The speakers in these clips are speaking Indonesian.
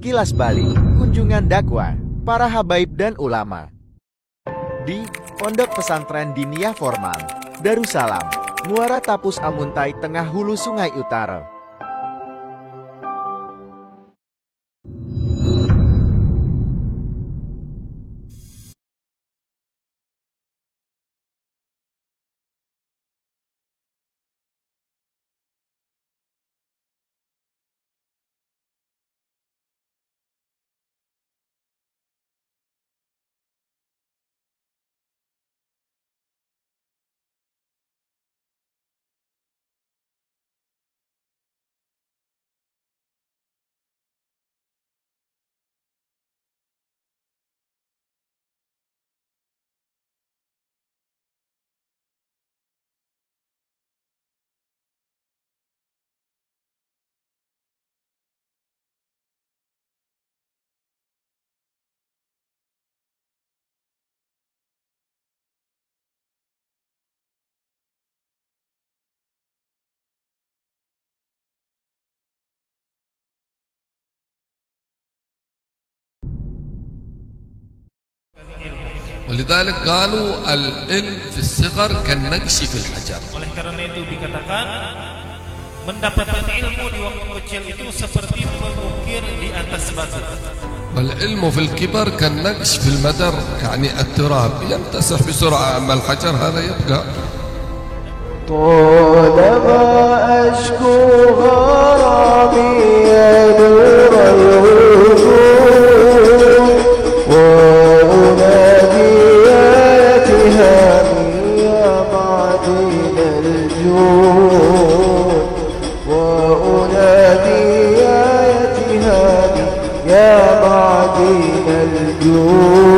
Kilas Bali, kunjungan dakwah, para habaib dan ulama. Di Pondok Pesantren Diniyah Formal, Darussalam, Muara Tapus Amuntai, Tengah Hulu Sungai Utara. ولذلك قالوا العلم في الصغر كالنقش في الحجر. Oleh karena itu dikatakan mendapatkan ilmu di waktu kecil itu seperti mengukir di atas batu. والعلم في الكبر كالنقش في المدر، يعني التراب يمتسح بسرعة، أما الحجر هذا يبقى. طالما أشكو غرامي يا نور الوجود وأنادي يا تهامي يا معدن الجود وأنادي يا تهامي يا معدن الجود.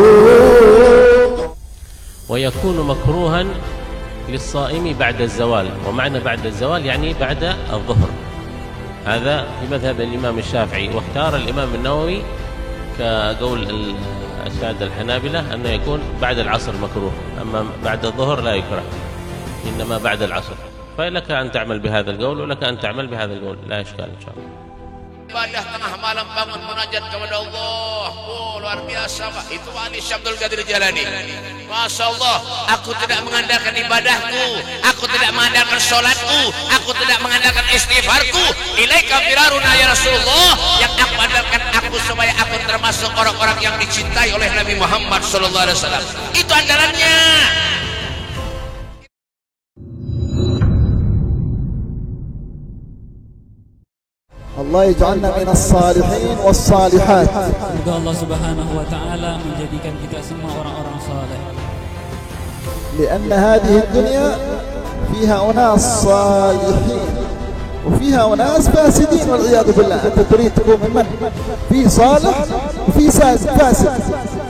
ويكون مكروها للصائم بعد الزوال، ومعنى بعد الزوال يعني بعد الظهر. هذا في مذهب الإمام الشافعي، واختار الإمام النووي كقول السادة الحنابلة أنه يكون بعد العصر مكروه، أما بعد الظهر لا يكره، إنما بعد العصر. فلك أن تعمل بهذا القول ولك أن تعمل بهذا القول، لا إشكال إن شاء الله. Ibadah tengah malam bangun munajat kepada Allah. Oh, luar biasa Pak. Itu Ali Syabdul Qadir Jalani. Masya Allah. Aku tidak mengandalkan ibadahku, aku tidak mengandalkan sholatku, aku tidak mengandalkan istighfarku. Ilaika firaruna ya Rasulullah. Yang aku andalkan aku supaya aku termasuk orang-orang yang dicintai oleh Nabi Muhammad SAW. Itu andalannya. Allah yaj'alna minas salihin was salihat. Semoga Allah Subhanahu wa taala menjadikan kita semua orang-orang saleh. لأن هذه الدنيا فيها أناس صالحين وفيها أناس فاسدين والعياذ بالله. أنت تريد تكون من؟ في صالح وفي فاسد.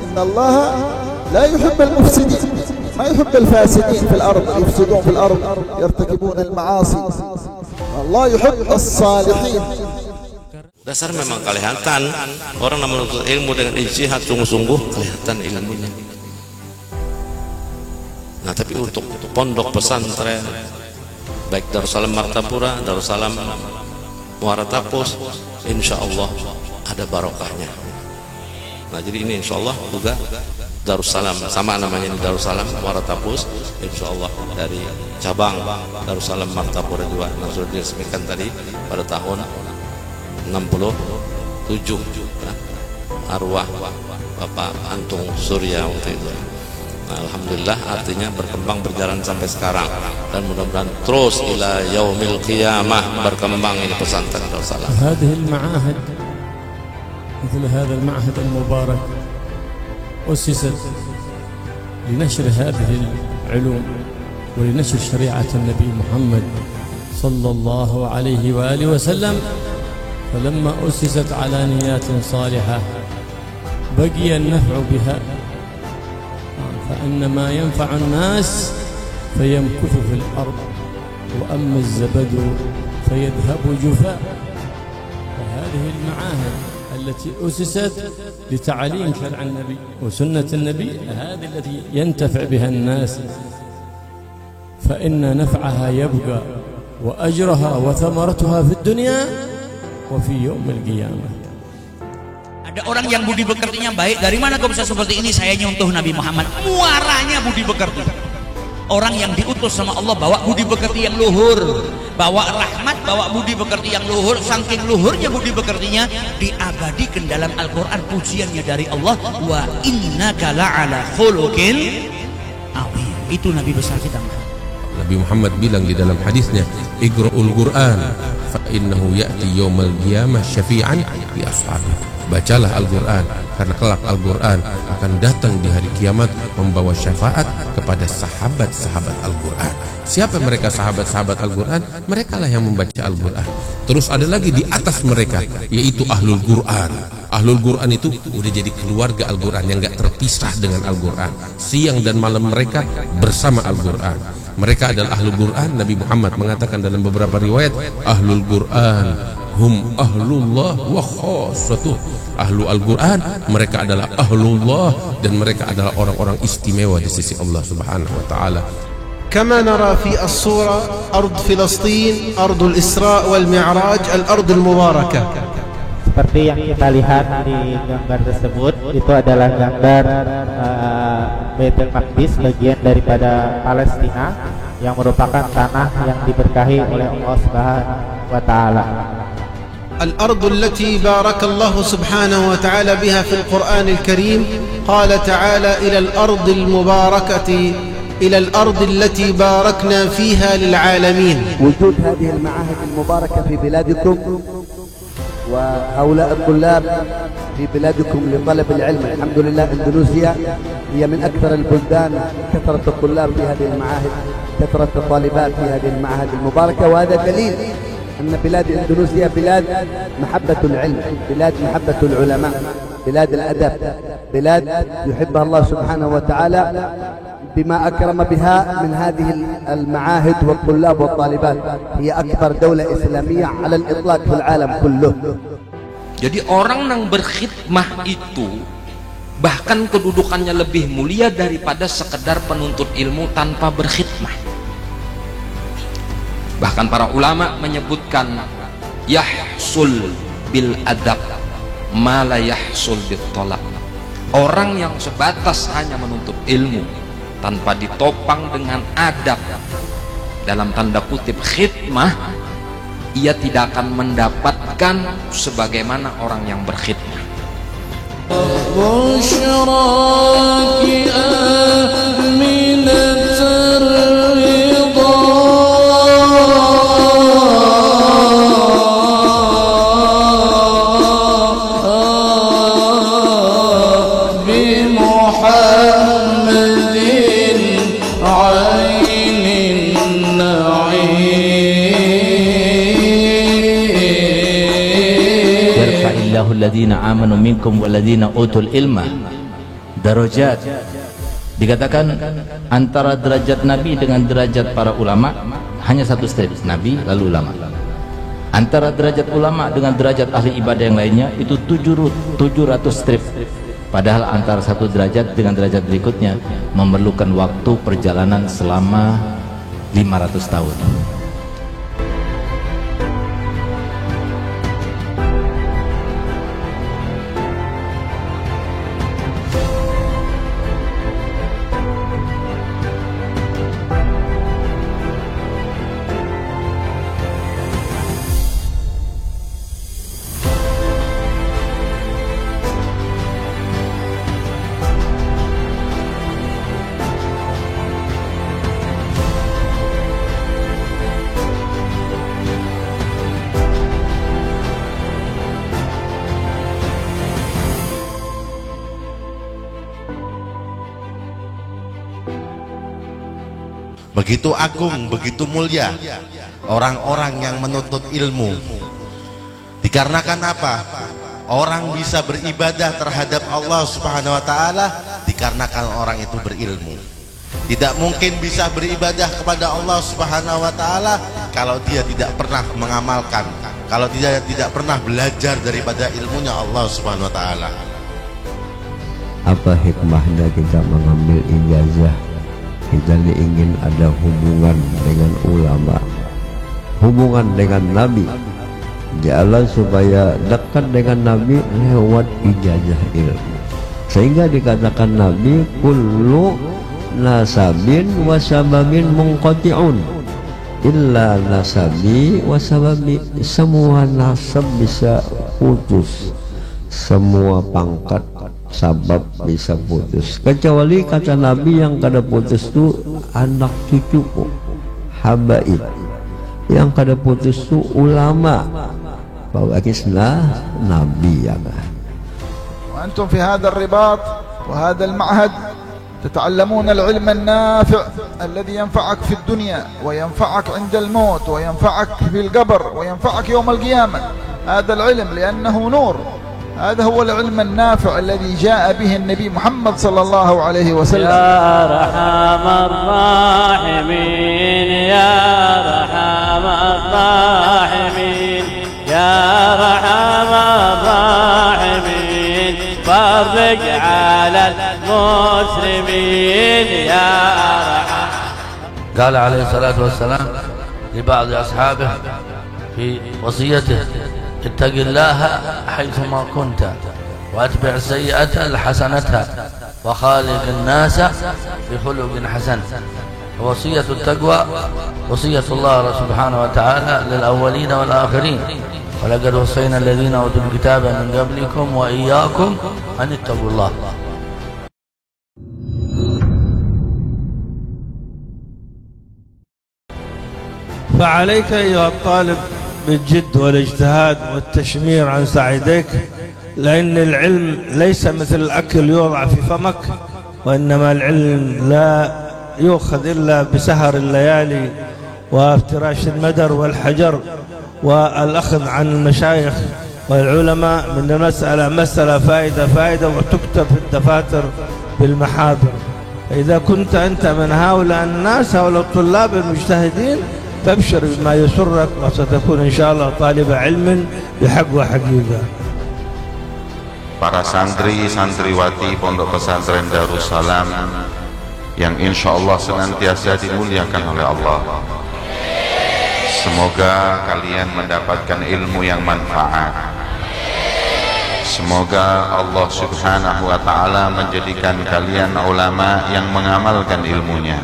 إن الله لا يحب المفسدين، ما يحب الفاسدين في الأرض، يفسدون في الأرض يرتكبون المعاصي. الله يحب الصالحين. Dasar memang kelihatan orang yang menuntut ilmu dengan ijtihad sungguh-sungguh kelihatan ilmunya. Nah, tapi untuk pondok pesantren baik Darussalam Martapura, Darussalam Muara Tapus, insya Allah ada barokahnya. Nah, jadi ini insya Allah juga Darussalam, sama namanya ini Darussalam Muara Tapus, insya Allah dari cabang Darussalam Martapura juga. Nah, sudah diresmikan tadi pada tahun 67 arwah Bapak Antung Surya waktu itu. Nah, alhamdulillah artinya berkembang berjalan sampai sekarang dan mudah-mudahan terus ila yaumil qiyamah berkembang ini pesantren Darussalam. هذه المعاهد مثل هذا المعهد المبارك أسست لنشر هذه العلوم ولنشر شريعة النبي محمد صلى الله عليه وآله وسلم. فلما أسست على نيات صالحة بقي النفع بها، فأن ما ينفع الناس فيمكث في الأرض، وأما الزبد فيذهب جفاء. فهذه المعاهد التي أسست لتعليم شرع النبي وسنة النبي هذه التي ينتفع بها الناس، فإن نفعها يبقى وأجرها وثمرتها في الدنيا وفي يوم القيامة. Ada orang yang budi pekertinya baik, dari mana kau bisa seperti ini? Saya nyontoh Nabi Muhammad, muaranya budi pekerti. Orang yang diutus sama Allah bawa budi pekerti yang luhur, bawa rahmat, bawa budi pekerti yang luhur. Saking luhurnya budi pekertinya, diabadikan dalam Al-Quran pujiannya dari Allah, wa innaka la'ala khuluqin azim. Itu Nabi besar kita. Nabi Muhammad bilang di dalam hadisnya, Iqra'ul Qur'an fa innahu ya'ti yaumal qiyamah syafi'an li ashabihi. Bacalah Al-Quran, karena kelak Al-Quran akan datang di hari kiamat membawa syafaat kepada sahabat-sahabat Al-Quran. Siapa mereka sahabat-sahabat Al-Quran? Mereka lah yang membaca Al-Quran. Terus ada lagi di atas mereka, yaitu Ahlul Quran. Ahlul Quran itu udah jadi keluarga Al-Quran yang gak terpisah dengan Al-Quran. Siang dan malam mereka bersama Al-Quran. Mereka adalah Ahlul Quran. Nabi Muhammad mengatakan dalam beberapa riwayat, Ahlul Quran hum ahlullah wa khassatuh. Ahlu Al-Quran, mereka adalah ahlullah, dan mereka adalah orang-orang istimewa di sisi Allah Subhanahu wa taala. كما نرى في الصورة أرض فلسطين أرض الإسراء والمعراج الأرض المباركة. Seperti yang kita lihat di gambar tersebut, itu adalah gambar Baitul Maqdis, bagian daripada Palestina yang merupakan tanah yang diberkahi oleh Allah Subhanahu wa taala. الأرض التي بارك الله سبحانه وتعالى بها في القرآن الكريم، قال تعالى إلى الأرض المباركة إلى الأرض التي باركنا فيها للعالمين. وجود هذه المعاهد المباركة في بلادكم وهؤلاء الطلاب في بلادكم لطلب العلم، الحمد لله اندونيسيا هي من أكثر البلدان كثرة الطلاب في هذه المعاهد، كثرة الطالبات في هذه المعاهد المباركة، وهذا دليل أن بلاد إندونيسيا بلاد محبة العلم، بلاد محبة العلماء، بلاد الأدب، بلاد يحبها الله سبحانه وتعالى بما أكرم بها من هذه المعاهد والطلاب والطالبات. هي أكبر دولة إسلامية على الإطلاق في العالم كله. Jadi orang yang berkhidmah itu bahkan kedudukannya lebih mulia daripada sekedar penuntut ilmu tanpa berkhidmah. Bahkan para ulama menyebutkan yahsul bil adab ma la yahsul bit talab. Orang yang sebatas hanya menuntut ilmu tanpa ditopang dengan adab, dalam tanda kutip khidmah, ia tidak akan mendapatkan sebagaimana orang yang berkhidmah. Alladzina amanu minkum walladzina utul ilma darajat. Dikatakan antara derajat Nabi dengan derajat para ulama hanya satu step, Nabi lalu ulama. Antara derajat ulama dengan derajat ahli ibadah yang lainnya itu 700 strip. Padahal antara satu derajat dengan derajat berikutnya memerlukan waktu perjalanan selama 500 tahun. Begitu agung, begitu mulia orang-orang yang menuntut ilmu. Dikarenakan apa? Orang bisa beribadah terhadap Allah Subhanahu wa taala dikarenakan orang itu berilmu. Tidak mungkin bisa beribadah kepada Allah Subhanahu wa taala kalau dia tidak pernah mengamalkan, kalau dia tidak pernah belajar daripada ilmunya Allah Subhanahu wa taala. Apa hikmahnya kita mengambil ijazah? Kita ingin ada hubungan dengan ulama, hubungan dengan Nabi, jalan supaya dekat dengan Nabi lewat ijazah ilmu, sehingga dikatakan Nabi kullu nasabin wa sababin munqati'un illa nasabi wa sababi. Semua nasab bisa putus, semua pangkat sabab bisa putus, kecuali kata Nabi yang kada putus itu anak cucuku, habaib. Yang kada putus itu ulama, bahwa kisah Nabi ya. وأنتم في هذا الرباط وهذا المعهد تتعلمون العلم النافع الذي ينفعك في الدنيا وينفعك عند الموت وينفعك في القبر وينفعك يوم القيامة. هذا العلم لأنه نور، هذا هو العلم النافع الذي جاء به النبي محمد صلى الله عليه وسلم. يا أرحم الراحمين يا أرحم الراحمين يا أرحم الراحمين فرج على المسلمين يا أرحم. قال عليه الصلاة والسلام لبعض أصحابه في وصيته اتق الله حيثما كنت واتبع السيئة الحسنتها وخالق الناس بخلق حسن. وصية التقوى وصية الله سبحانه وتعالى للأولين والآخرين، ولقد وصينا الذين أوتوا الكتاب من قبلكم وإياكم أن اتقوا الله. فعليك أيها الطالب بالجد والاجتهاد والتشمير عن سعيديك، لأن العلم ليس مثل الأكل يوضع في فمك، وإنما العلم لا يؤخذ إلا بسهر الليالي وافتراش المدر والحجر والأخذ عن المشايخ والعلماء من المسألة مسألة فائدة وتكتب في الدفاتر بالمحابر. إذا كنت أنت من هؤلاء الناس هؤلاء الطلاب المجتهدين فابشر بما يسرك، وستكون إن شاء الله طالب علم بحق وحقيقة. Para santri-santriwati Pondok Pesantren Darussalam yang insya Allah senantiasa dimuliakan oleh Allah. Semoga kalian mendapatkan ilmu yang manfaat. Semoga Allah Subhanahu wa Ta'ala menjadikan kalian ulama yang mengamalkan ilmunya,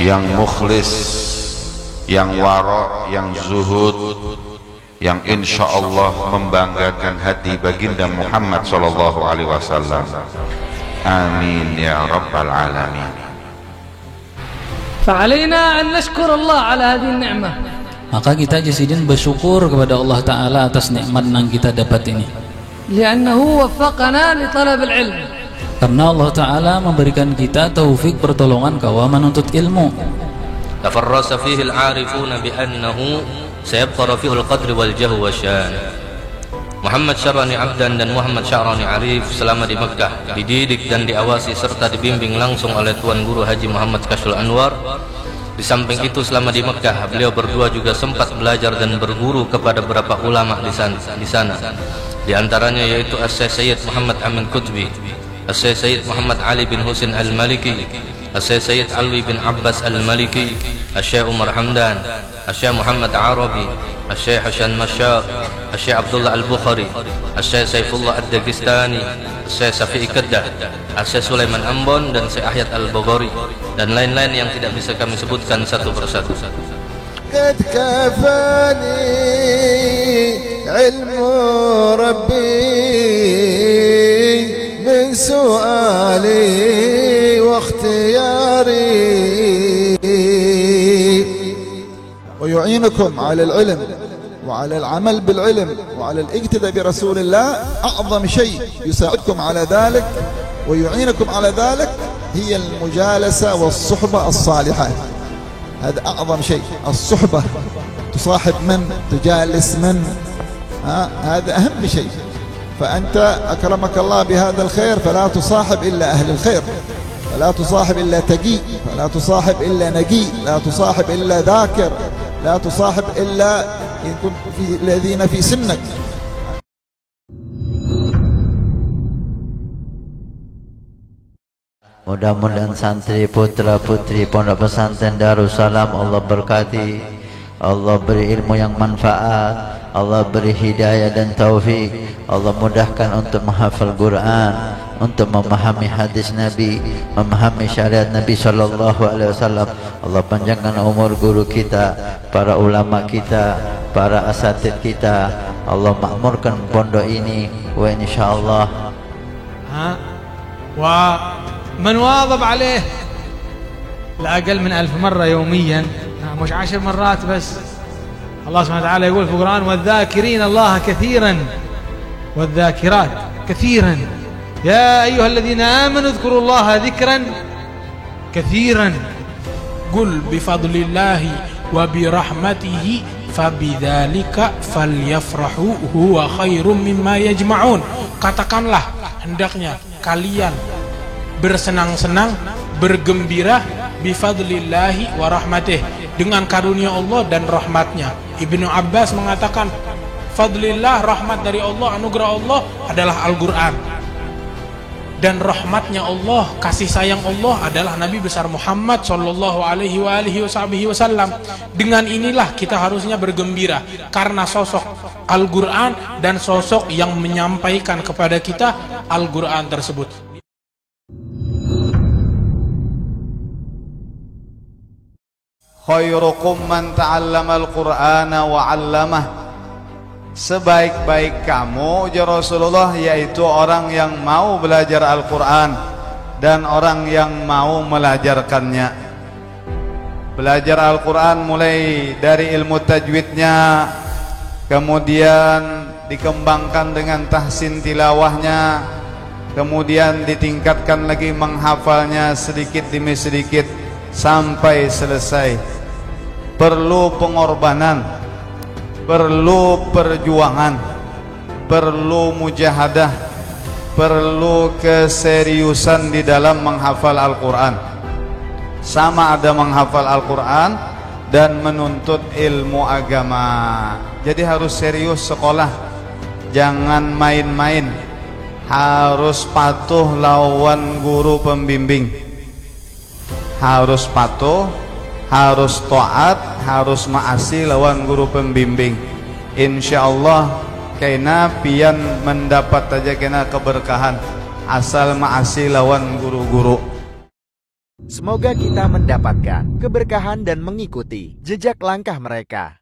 yang mukhlis, yang wara', yang zuhud, yang insya Allah membanggakan hati baginda Muhammad sallallahu alaihi wasallam. Amin ya rabbal alamin. فعلينا أن نشكر الله على هذه النعمة. Maka kita jasidin bersyukur kepada Allah Ta'ala atas nikmat yang kita dapat ini. لأنه وفقنا لطلب العلم. Karena Allah Ta'ala memberikan kita taufik pertolongan kawa menuntut ilmu. تفرس فيه العارفون بأنه سيبقى رفيع القدر والجه والشان. Muhammad Syarani Abdan dan Muhammad Syarani Arif selama di Mekah dididik dan diawasi serta dibimbing langsung oleh Tuan Guru Haji Muhammad Kashful Anwar. Di samping itu selama di Mekah beliau berdua juga sempat belajar dan berguru kepada beberapa ulama di sana. Di antaranya yaitu As-Syaikh Sayyid Muhammad Amin Qutbi, As-Syaikh Sayyid Muhammad Ali bin Husin Al-Maliki, As-Syaikh Sayyid Alwi bin Abbas Al-Maliki, As-Syaikh Umar Hamdan, As-Syaikh Muhammad Arabi, As-Syaikh Hasan Masyar, As-Syaikh Abdullah Al-Bukhari, As-Syaikh Saifullah Ad-Dagistani, As-Syaikh Safi'i Keddah, As-Syaikh Sulaiman Ambon dan Syaikh Ahyad Al-Bukhari dan lain-lain yang tidak bisa kami sebutkan satu persatu. قد كفاني علم ربي من سؤالي واختياري ويعينكم على العلم وعلى العمل بالعلم وعلى الاقتداء برسول الله. أعظم شيء يساعدكم على ذلك ويعينكم على ذلك هي المجالسة والصحبة الصالحة. هذا أعظم شيء، الصحبة، تصاحب من، تجالس من، هذا أهم شيء. فأنت أكرمك الله بهذا الخير فلا تصاحب إلا أهل الخير، فلا تصاحب إلا تقي، فلا تصاحب إلا نقي، لا تصاحب إلا ذاكر، لا تصاحب إلا إن كنت في الذين في سنك. Mudah-mudahan santri putra putri Pondok Pesantren Darussalam Allah berkati, Allah beri ilmu yang manfaat, Allah beri hidayah dan taufik, Allah mudahkan untuk menghafal Quran, untuk memahami hadis Nabi, memahami syariat Nabi sallallahu alaihi wasallam. Allah panjangkan umur guru kita, para ulama kita, para asatid kita. Allah makmurkan pondok ini, wa insyaallah ومن واظب عليه لا أقل من 1000 مرة يوميا، مش 10 مرات بس. الله سبحانه وتعالى يقول في القرآن والذاكرين الله كثيرا والذاكرات كثيرا يا أيها الذين آمنوا اذكروا الله ذكرا كثيرا. قل بفضل الله وبرحمته فبذلك فليفرحوا هو خير مما يجمعون. Katakanlah, hendaknya kalian bersenang-senang, bergembira bifadlillahi wa rahmatih, dengan karunia Allah dan rahmatnya. Ibnu Abbas mengatakan fadlillah, rahmat dari Allah, anugerah Allah adalah Al-Quran, dan rahmatnya Allah, kasih sayang Allah adalah Nabi besar Muhammad sallallahu alaihi wasallam. Dengan inilah kita harusnya bergembira karena sosok Al-Quran dan sosok yang menyampaikan kepada kita Al-Quran tersebut. Khairukum man ta'allama al-Qur'ana wa 'allamah. Sebaik-baik kamu, ujar Rasulullah, yaitu orang yang mau belajar Al-Quran dan orang yang mau melajarkannya. Belajar Al-Quran mulai dari ilmu tajwidnya, kemudian dikembangkan dengan tahsin tilawahnya, kemudian ditingkatkan lagi menghafalnya sedikit demi sedikit sampai selesai. Perlu pengorbanan, perlu perjuangan, perlu mujahadah, perlu keseriusan di dalam menghafal Al-Quran. Sama ada menghafal Al-Quran dan menuntut ilmu agama. Jadi harus serius sekolah, jangan main-main, harus patuh lawan guru pembimbing, harus patuh, harus taat, harus maasi lawan guru pembimbing. Insyaallah kena pian mendapat aja kena keberkahan asal maasi lawan guru-guru. Semoga kita mendapatkan keberkahan dan mengikuti jejak langkah mereka.